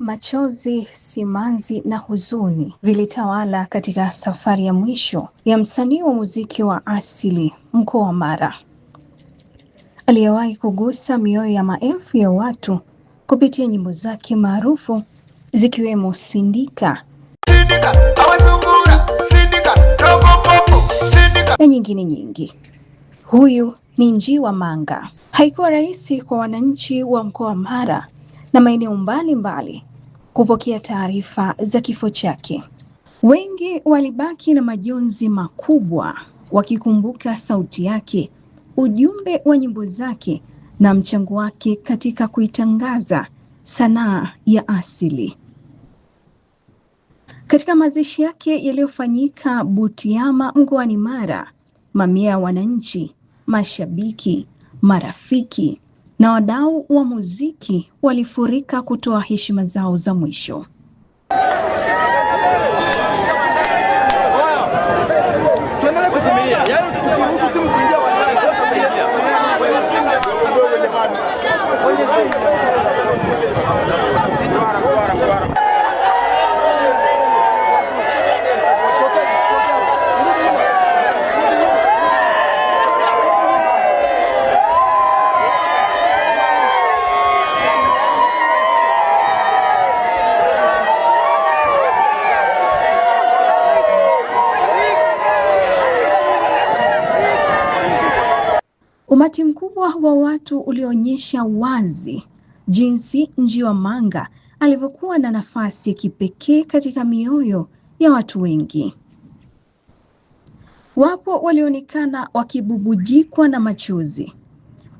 Machozi, simanzi na huzuni vilitawala katika safari ya mwisho ya msanii wa muziki wa asili mkoa wa Mara, aliyewahi kugusa mioyo ya maelfu ya watu kupitia nyimbo zake maarufu zikiwemo Sindika na nyingine nyingi. Huyu ni Njiwa Manga. Haikuwa rahisi kwa wananchi wa mkoa wa Mara na maeneo mbalimbali kupokea taarifa za kifo chake. Wengi walibaki na majonzi makubwa, wakikumbuka sauti yake, ujumbe wa nyimbo zake na mchango wake katika kuitangaza sanaa ya asili. Katika mazishi yake yaliyofanyika Butiama mkoani Mara, mamia ya wananchi, mashabiki, marafiki na wadau wa muziki walifurika kutoa heshima zao za mwisho. Umati mkubwa wa watu ulionyesha wazi jinsi Njiwa Manga alivyokuwa na nafasi ya kipekee katika mioyo ya watu wengi. Wapo walionekana wakibubujikwa na machozi,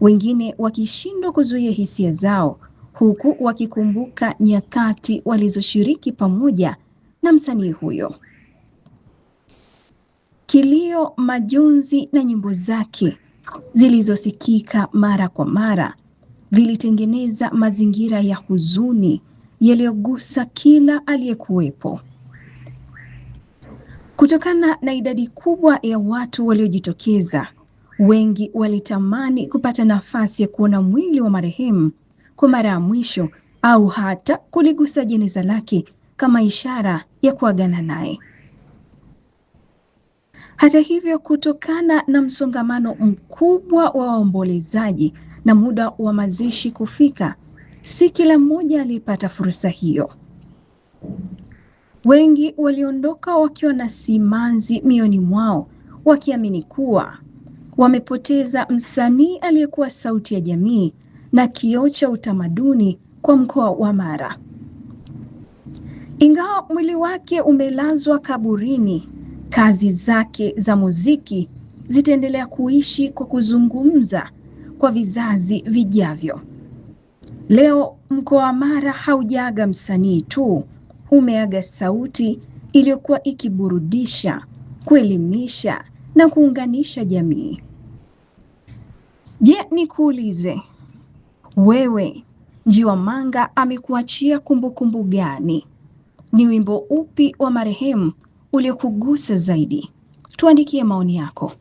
wengine wakishindwa kuzuia hisia zao, huku wakikumbuka nyakati walizoshiriki pamoja na msanii huyo. Kilio, majonzi na nyimbo zake zilizosikika mara kwa mara vilitengeneza mazingira ya huzuni yaliyogusa kila aliyekuwepo. Kutokana na idadi kubwa ya watu waliojitokeza, wengi walitamani kupata nafasi ya kuona mwili wa marehemu kwa mara ya mwisho au hata kuligusa jeneza lake kama ishara ya kuagana naye. Hata hivyo, kutokana na msongamano mkubwa wa waombolezaji na muda wa mazishi kufika, si kila mmoja alipata fursa hiyo. Wengi waliondoka wakiwa na simanzi mioyoni mwao, wakiamini kuwa wamepoteza msanii aliyekuwa sauti ya jamii na kioo cha utamaduni kwa mkoa wa Mara. Ingawa mwili wake umelazwa kaburini, kazi zake za muziki zitaendelea kuishi kwa kuzungumza kwa vizazi vijavyo. Leo mkoa wa Mara haujaaga msanii tu, umeaga sauti iliyokuwa ikiburudisha, kuelimisha na kuunganisha jamii. Je, nikuulize wewe, Njiwa Manga amekuachia kumbukumbu gani? Ni wimbo upi wa marehemu uliokugusa zaidi? Tuandikie maoni yako.